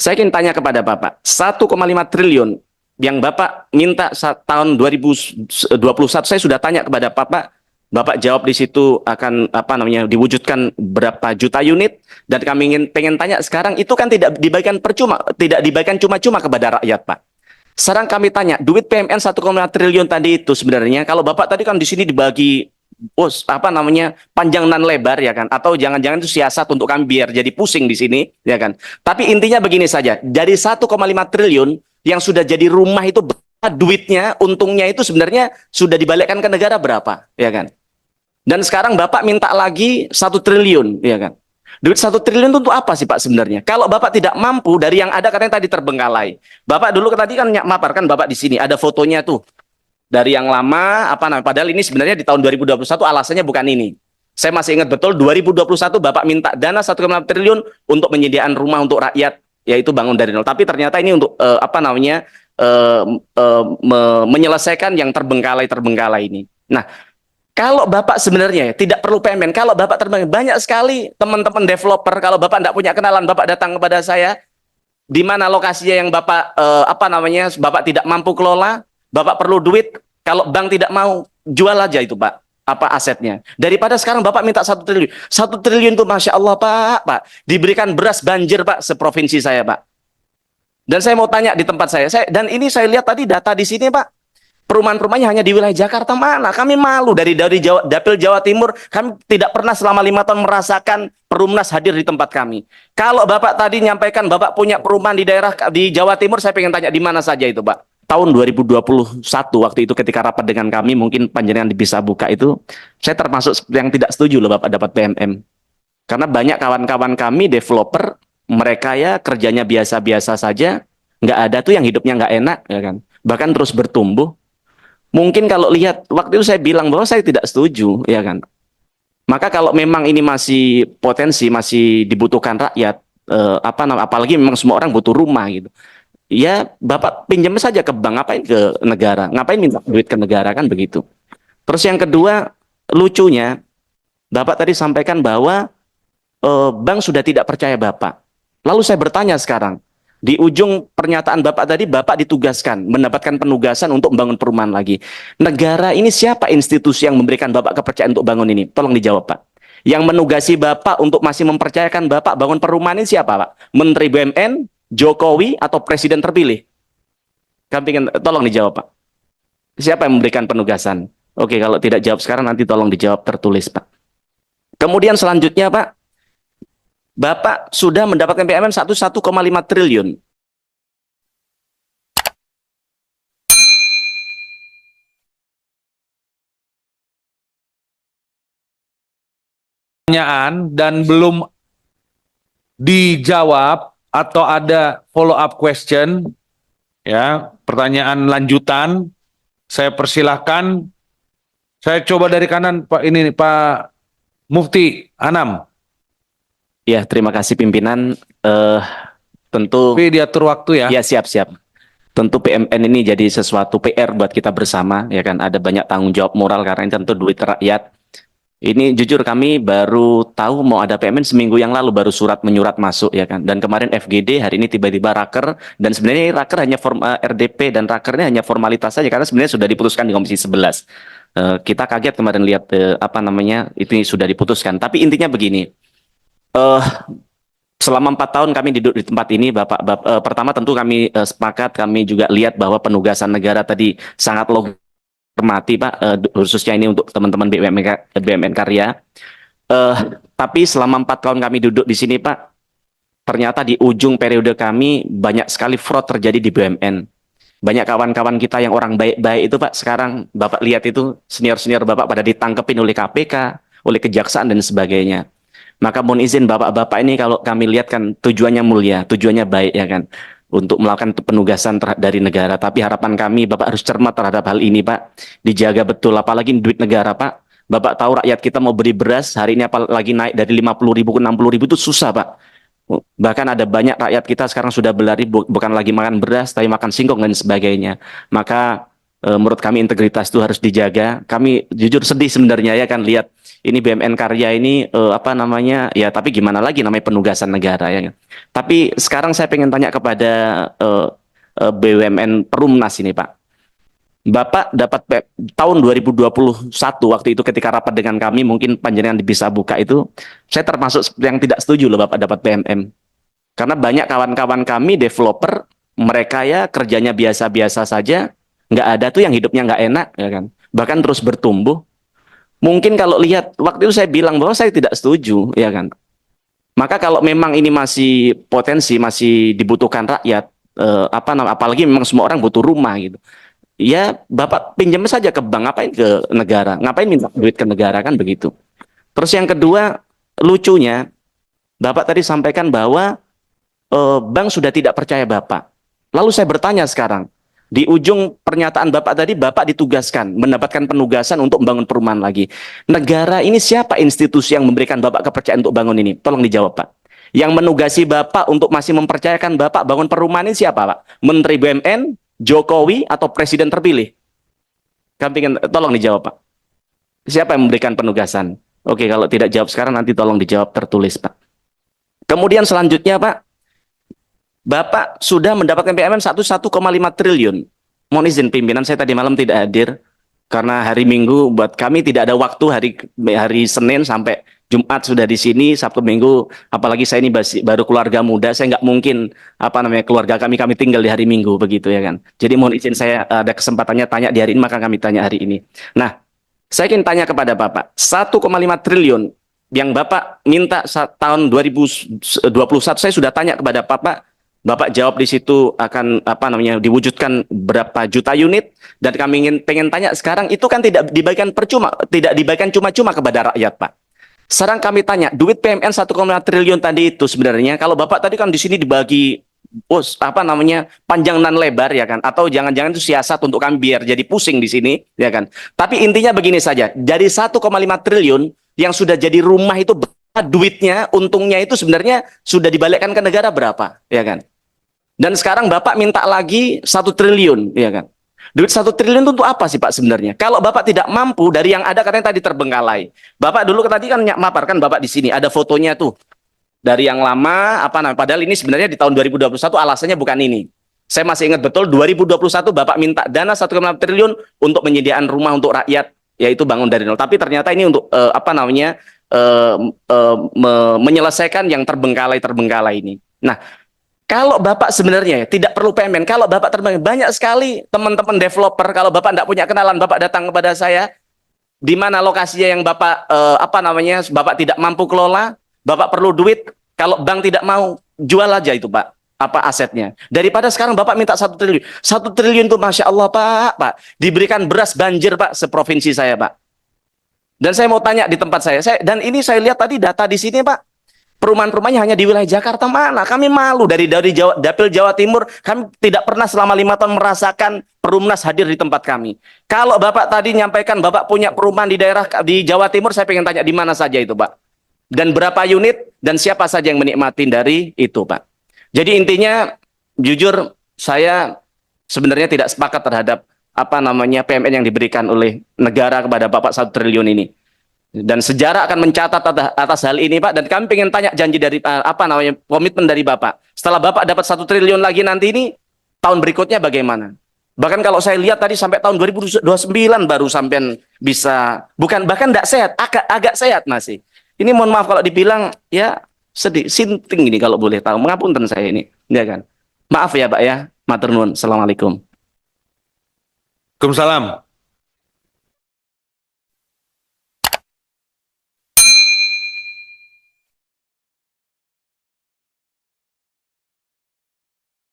Saya ingin tanya kepada Bapak, 1,5 triliun yang Bapak minta tahun 2021, saya sudah tanya kepada Bapak, Bapak jawab di situ akan apa namanya diwujudkan berapa juta unit, dan kami pengen tanya sekarang itu kan tidak dibagikan percuma, tidak dibagikan cuma-cuma kepada rakyat, Pak. Sekarang kami tanya, duit PMN 1,5 triliun tadi itu sebenarnya kalau Bapak tadi kan di sini dibagi apa namanya panjang dan lebar ya kan, atau jangan-jangan itu siasat untuk kami biar jadi pusing di sini ya kan. Tapi intinya begini saja, dari 1,5 triliun yang sudah jadi rumah itu duitnya, untungnya itu sebenarnya sudah dibalikkan ke negara berapa ya kan. Dan sekarang Bapak minta lagi 1 triliun ya kan. Duit 1 triliun itu untuk apa sih Pak sebenarnya? Kalau Bapak tidak mampu dari yang ada katanya tadi terbengkalai. Bapak dulu tadi kan maparkan Bapak di sini ada fotonya tuh dari yang lama apa namanya, padahal ini sebenarnya di tahun 2021 alasannya bukan ini. Saya masih ingat betul 2021 Bapak minta dana 1,5 triliun untuk penyediaan rumah untuk rakyat, yaitu bangun dari nol. Tapi ternyata ini untuk apa namanya menyelesaikan yang terbengkalai ini. Nah, kalau Bapak sebenarnya tidak perlu PMN, kalau Bapak terbengkalai, banyak sekali teman-teman developer, kalau Bapak tidak punya kenalan, Bapak datang kepada saya, di mana lokasinya yang Bapak apa namanya Bapak tidak mampu kelola, Bapak perlu duit, kalau bank tidak mau, jual aja itu Pak, apa asetnya. Daripada sekarang Bapak minta 1 triliun. 1 triliun itu Masya Allah Pak, diberikan beras banjir Pak, seprovinsi saya Pak. Dan saya mau tanya di tempat saya dan ini saya lihat tadi data di sini Pak, perumahan-perumahannya hanya di wilayah Jakarta, mana? Kami malu dari Dapil Jawa Timur, kami tidak pernah selama 5 tahun merasakan Perumnas hadir di tempat kami. Kalau Bapak tadi nyampaikan Bapak punya perumahan di daerah di Jawa Timur, saya pengen tanya di mana saja itu Pak. Tahun 2021 waktu itu ketika rapat dengan kami, mungkin panjenengan bisa buka itu, saya termasuk yang tidak setuju loh Bapak dapat PMM. Karena banyak kawan-kawan kami developer, mereka ya kerjanya biasa-biasa saja, nggak ada tuh yang hidupnya nggak enak ya kan. Bahkan terus bertumbuh. Mungkin kalau lihat waktu itu saya bilang bahwa saya tidak setuju, ya kan. Maka kalau memang ini masih potensi, masih dibutuhkan rakyat, apa namanya, apalagi memang semua orang butuh rumah gitu. Ya Bapak pinjam saja ke bank, ngapain ke negara, ngapain minta duit ke negara kan begitu. Terus yang kedua, lucunya Bapak tadi sampaikan bahwa bank sudah tidak percaya Bapak. Lalu saya bertanya sekarang, di ujung pernyataan Bapak tadi, Bapak ditugaskan, mendapatkan penugasan untuk membangun perumahan lagi. Negara ini siapa institusi yang memberikan Bapak kepercayaan untuk bangun ini? Tolong dijawab, Pak. Yang menugasi Bapak untuk masih mempercayakan Bapak bangun perumahan ini siapa, Pak? Menteri BUMN, Jokowi, atau Presiden terpilih? Kami ingin, tolong dijawab, Pak. Siapa yang memberikan penugasan? Oke, kalau tidak jawab sekarang, nanti tolong dijawab tertulis, Pak. Kemudian selanjutnya, Pak, Bapak sudah mendapatkan PMN 1,5 triliun. Pertanyaan dan belum dijawab atau ada follow up question, ya, pertanyaan lanjutan, saya persilahkan. Saya coba dari kanan, Pak, ini Pak Mufti Anam. Ya, terima kasih pimpinan. Tentu. Tapi diatur waktu ya. Ya, siap-siap. Tentu PMN ini jadi sesuatu PR buat kita bersama, ya kan. Ada banyak tanggung jawab moral karena ini tentu duit rakyat. Ini jujur kami baru tahu mau ada PMN seminggu yang lalu, baru surat menyurat masuk ya kan. Dan kemarin FGD, hari ini tiba-tiba raker, dan sebenarnya raker hanya RDP dan rakernya hanya formalitas saja karena sebenarnya sudah diputuskan di Komisi 11. Kita kaget kemarin lihat apa namanya itu sudah diputuskan. Tapi intinya begini. Selama 4 tahun kami duduk di tempat ini, pertama tentu kami sepakat, kami juga lihat bahwa penugasan negara tadi sangat logis, hormati Pak, khususnya ini untuk teman-teman BUMN Karya. Tapi selama 4 tahun kami duduk di sini Pak, ternyata di ujung periode kami banyak sekali fraud terjadi di BUMN. Banyak kawan-kawan kita yang orang baik-baik itu Pak, sekarang Bapak lihat itu senior-senior Bapak pada ditangkepin oleh KPK, oleh kejaksaan dan sebagainya. Maka mohon izin bapak-bapak ini kalau kami lihat kan tujuannya mulia, tujuannya baik ya kan, untuk melakukan penugasan dari negara. Tapi harapan kami Bapak harus cermat terhadap hal ini Pak, dijaga betul apalagi duit negara Pak. Bapak tahu rakyat kita mau beli beras hari ini apalagi naik dari 50.000 ke 60.000 itu susah Pak. Bahkan ada banyak rakyat kita sekarang sudah berlari bukan lagi makan beras tapi makan singkong dan sebagainya. Maka menurut kami integritas itu harus dijaga. Kami jujur sedih sebenarnya ya kan lihat ini BUMN Karya ini apa namanya ya, tapi gimana lagi, namanya penugasan negara ya. Tapi sekarang saya pengen tanya kepada BUMN Perumnas ini Pak. Bapak dapat tahun 2021 waktu itu ketika rapat dengan kami, mungkin panjenengan bisa buka itu, saya termasuk yang tidak setuju loh Bapak dapat PMM. Karena banyak kawan-kawan kami developer, mereka ya kerjanya biasa-biasa saja, nggak ada tuh yang hidupnya nggak enak ya kan. Bahkan terus bertumbuh. Mungkin kalau lihat waktu itu saya bilang bahwa saya tidak setuju ya kan. Maka kalau memang ini masih potensi, masih dibutuhkan rakyat, apa namanya, apalagi memang semua orang butuh rumah gitu. Ya, Bapak pinjam saja ke bank, ngapain ke negara? Ngapain minta duit ke negara kan begitu. Terus yang kedua, lucunya Bapak tadi sampaikan bahwa bank sudah tidak percaya Bapak. Lalu saya bertanya sekarang, di ujung pernyataan Bapak tadi, Bapak ditugaskan, mendapatkan penugasan untuk membangun perumahan lagi. Negara ini siapa institusi yang memberikan Bapak kepercayaan untuk bangun ini? Tolong dijawab, Pak. Yang menugasi Bapak untuk masih mempercayakan Bapak bangun perumahan ini siapa, Pak? Menteri BUMN, Jokowi, atau Presiden terpilih? Kami ingin, tolong dijawab, Pak. Siapa yang memberikan penugasan? Oke, kalau tidak jawab sekarang, nanti tolong dijawab tertulis, Pak. Kemudian selanjutnya, Pak, Bapak sudah mendapatkan PMM 1,5 triliun. Mohon izin pimpinan, saya tadi malam tidak hadir karena hari Minggu buat kami tidak ada waktu, hari Senin sampai Jumat sudah di sini, Sabtu Minggu, apalagi saya ini baru keluarga muda, saya nggak mungkin apa namanya keluarga kami tinggal di hari Minggu begitu ya kan. Jadi mohon izin saya ada kesempatannya tanya di hari ini, maka kami tanya hari ini. Nah, saya ingin tanya kepada Bapak, 1,5 triliun yang Bapak minta tahun 2021, saya sudah tanya kepada Bapak. Bapak jawab di situ akan apa namanya diwujudkan berapa juta unit, dan kami pengen tanya sekarang itu kan tidak dibagikan percuma, tidak dibagikan cuma-cuma kepada rakyat, Pak. Sekarang kami tanya, duit PMN 1,5 triliun tadi itu sebenarnya kalau Bapak tadi kan di sini dibagi apa namanya panjang dan lebar ya kan, atau jangan-jangan itu siasat untuk kami biar jadi pusing di sini ya kan. Tapi intinya begini saja, dari 1,5 triliun yang sudah jadi rumah itu duitnya, untungnya itu sebenarnya sudah dibalikkan ke negara berapa ya kan. Dan sekarang Bapak minta lagi 1 triliun, ya kan? Duit 1 triliun itu untuk apa sih Pak sebenarnya? Kalau Bapak tidak mampu dari yang ada katanya tadi terbengkalai. Bapak dulu tadi kan maparkan Bapak di sini ada fotonya tuh dari yang lama apa namanya? Padahal ini sebenarnya di tahun 2021 alasannya bukan ini. Saya masih ingat betul 2021 Bapak minta dana 1,5 triliun untuk penyediaan rumah untuk rakyat, yaitu bangun dari nol. Tapi ternyata ini untuk apa namanya menyelesaikan yang terbengkalai ini. Nah, kalau Bapak sebenarnya tidak perlu PMN, kalau Bapak banyak sekali teman-teman developer, kalau Bapak tidak punya kenalan, Bapak datang kepada saya, di mana lokasinya yang Bapak apa namanya, Bapak tidak mampu kelola, Bapak perlu duit, kalau bank tidak mau, jual aja itu Pak, apa asetnya. Daripada sekarang Bapak minta 1 triliun. 1 triliun itu Masya Allah Pak, diberikan beras banjir Pak, seprovinsi saya Pak. Dan saya mau tanya di tempat saya dan ini saya lihat tadi data di sini Pak, perumahan-perumahannya hanya di wilayah Jakarta. Mana? Kami malu dari Dapil Jawa Timur. Kami tidak pernah selama 5 tahun merasakan Perumnas hadir di tempat kami. Kalau Bapak tadi nyampaikan Bapak punya perumahan di daerah di Jawa Timur, saya pengen tanya di mana saja itu Pak. Dan berapa unit dan siapa saja yang menikmati dari itu Pak. Jadi intinya jujur saya sebenarnya tidak sepakat terhadap apa namanya PMN yang diberikan oleh negara kepada Bapak 1 triliun ini. Dan sejarah akan mencatat atas hal ini Pak, dan kami ingin tanya janji dari apa namanya komitmen dari Bapak. Setelah Bapak dapat 1 triliun lagi nanti ini, tahun berikutnya bagaimana? Bahkan kalau saya lihat tadi sampai tahun 2029 baru sampai bisa, bukan bahkan tidak sehat, agak sehat masih. Ini mohon maaf kalau dibilang ya sedih, sinting ini kalau boleh tahu. Mengapunten saya ini, ya kan. Maaf ya Pak ya, matur nuwun. Assalamualaikum. Waalaikumsalam.